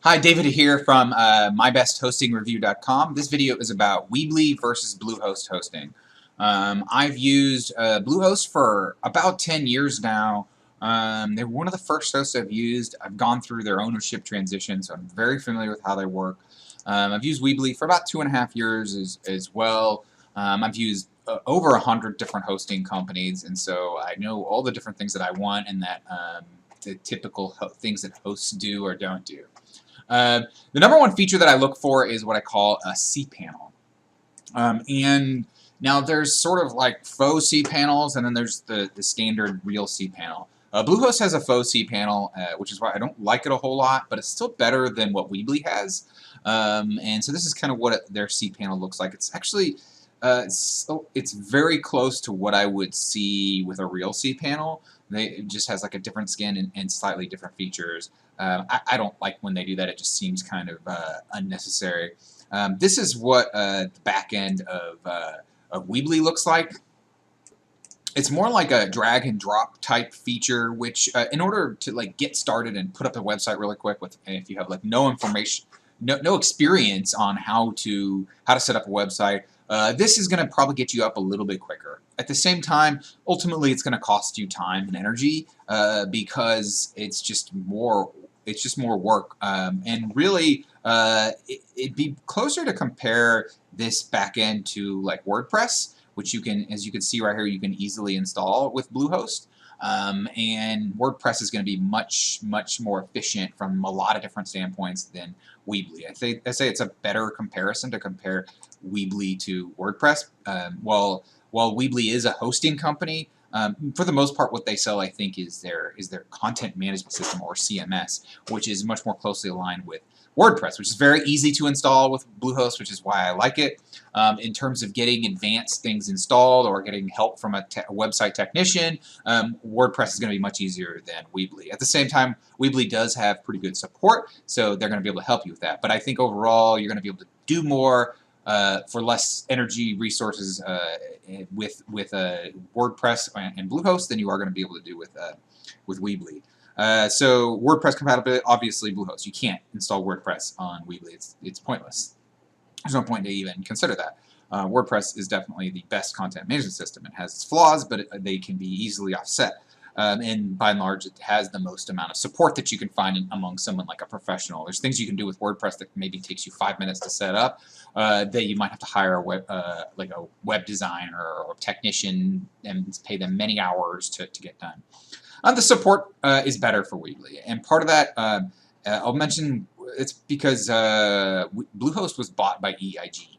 Hi, David here from mybesthostingreview.com. This video is about Weebly versus Bluehost hosting. I've used Bluehost for about 10 years now. They're one of the first hosts I've used. I've gone through their ownership transition, so I'm very familiar with how they work. I've used Weebly for about 2.5 years as well. I've used over 100 different hosting companies, and so I know all the different things that I want and that the typical things that hosts do or don't do. The number one feature that I look for is what I call a cPanel. And now there's sort of like faux cPanels, and then there's the standard real cPanel. Bluehost has a faux cPanel, which is why I don't like it a whole lot, but it's still better than what Weebly has. And so this is kind of what their cPanel looks like. It's actually it's very close to what I would see with a real cPanel. It just has like a different skin and slightly different features. I don't like when they do that. It just seems kind of unnecessary. This is what the back end of Weebly looks like. It's more like a drag and drop type feature, which in order to like get started and put up a website really quick, with if you have like no information, no experience on how to set up a website, this is going to probably get you up a little bit quicker. At the same time, ultimately, it's going to cost you time and energy because it's just more work. And really, it'd be closer to compare this backend to like WordPress, which you can, as you can see right here, you can easily install with Bluehost. And WordPress is going to be much more efficient from a lot of different standpoints than Weebly. I say it's a better comparison to compare Weebly to WordPress. While Weebly is a hosting company, for the most part, what they sell, I think, is their content management system, or CMS, which is much more closely aligned with WordPress, which is very easy to install with Bluehost, which is why I like it. In terms of getting advanced things installed or getting help from a website technician, WordPress is going to be much easier than Weebly. At the same time, Weebly does have pretty good support, so they're going to be able to help you with that. But I think overall, you're going to be able to do more for less energy resources with WordPress and Bluehost than you are going to be able to do with Weebly. So WordPress compatibility, obviously Bluehost. You can't install WordPress on Weebly. It's pointless. There's no point to even consider that. WordPress is definitely the best content management system. It has its flaws, but they can be easily offset. And by and large, it has the most amount of support that you can find among someone like a professional. There's things you can do with WordPress that maybe takes you 5 minutes to set up that you might have to hire like a web designer or technician and pay them many hours to get done. The support is better for Weebly, and part of that I'll mention, it's because Bluehost was bought by EIG,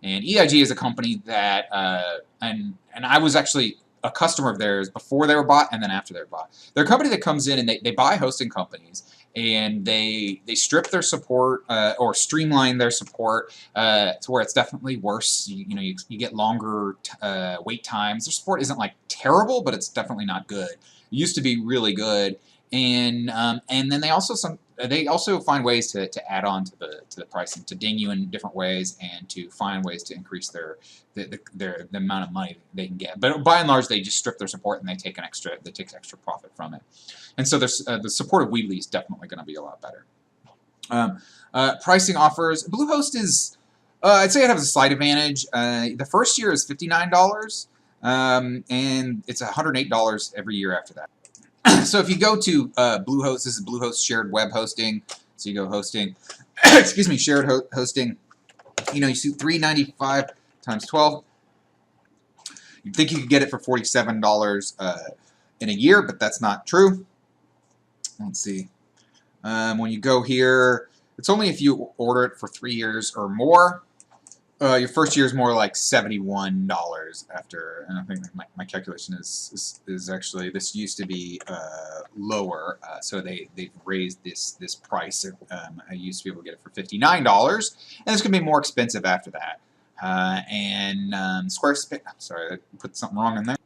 and EIG is a company that and I was actually a customer of theirs before they were bought and then after they were bought. They're a company that comes in and they buy hosting companies, and they strip their support or streamline their support to where it's definitely worse. You get longer wait times. Their support isn't like terrible, but it's definitely not good. It used to be really good, and then they also find ways to add on to the pricing, to ding you in different ways, and to find ways to increase the amount of money they can get. But by and large, they just strip their support and they take extra profit from it. And so the support of Weebly is definitely going to be a lot better. Pricing offers. Bluehost is, I'd say it has a slight advantage. The first year is $59, and it's $108 every year after that. So if you go to Bluehost, this is Bluehost shared web hosting. So you go hosting, excuse me, shared hosting. You see $395 times 12. You'd think you could get it for $47 in a year, but that's not true. Let's see. When you go here, it's only if you order it for 3 years or more. Your first year is more like $71 after, and I think my calculation is actually, this used to be lower, so they've raised this price. I used to be able to get it for $59, and it's going to be more expensive after that. Squarespace, sorry, I put something wrong in there.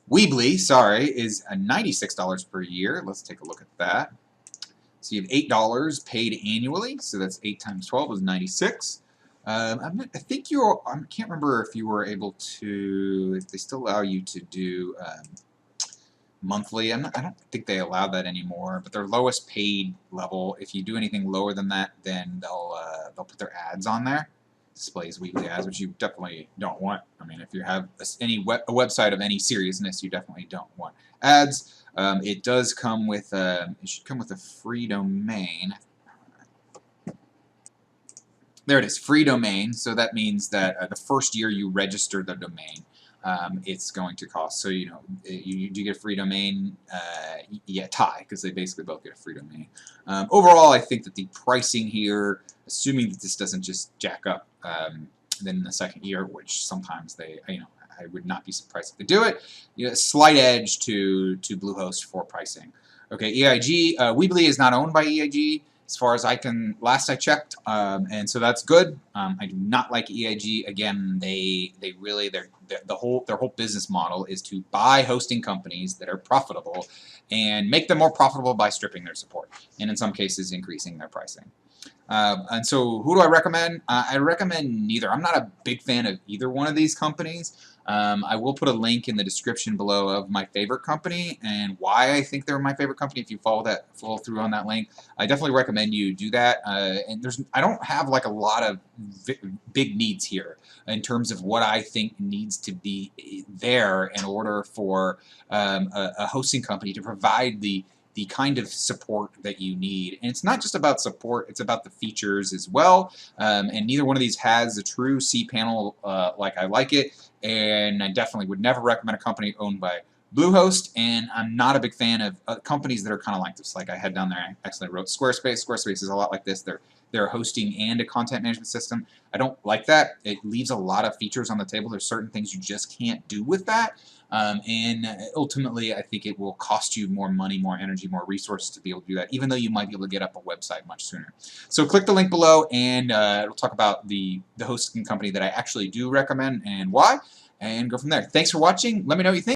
Weebly, sorry, is $96 per year. Let's take a look at that. So you have $8 paid annually, so that's 8 times 12 is 96. I think I can't remember if you were able to, if they still allow you to do monthly. I don't think they allow that anymore, but their lowest paid level, if you do anything lower than that, then they'll put their ads on there. Displays weekly ads, which you definitely don't want. I mean, if you have a website of any seriousness, you definitely don't want ads. It does come with it should come with a free domain. There it is, free domain. So that means that the first year you register the domain, it's going to cost. So you do get a free domain, yeah, tie, because they basically both get a free domain. Overall, I think that the pricing here, assuming that this doesn't just jack up then in the second year, which sometimes they, I would not be surprised if they do it. Slight edge to Bluehost for pricing. Okay, EIG, Weebly is not owned by EIG. As far as last I checked, and so that's good. I do not like EIG. Again, their whole business model is to buy hosting companies that are profitable and make them more profitable by stripping their support, and in some cases increasing their pricing. And so who do I recommend? I recommend neither. I'm not a big fan of either one of these companies. I will put a link in the description below of my favorite company and why I think they're my favorite company. If you follow through on that link, I definitely recommend you do that. And I don't have like a lot of big needs here in terms of what I think needs to be there in order for a hosting company to provide the kind of support that you need. And it's not just about support, it's about the features as well. And neither one of these has a true cPanel like I like it. And I definitely would never recommend a company owned by Bluehost. And I'm not a big fan of companies that are kind of like this. Like I had down there, I actually wrote Squarespace. Squarespace is a lot like this. They're a hosting and a content management system. I don't like that. It leaves a lot of features on the table. There's certain things you just can't do with that. And ultimately, I think it will cost you more money, more energy, more resources to be able to do that, even though you might be able to get up a website much sooner. So click the link below, and it'll talk about the hosting company that I actually do recommend and why, and go from there. Thanks for watching. Let me know what you think.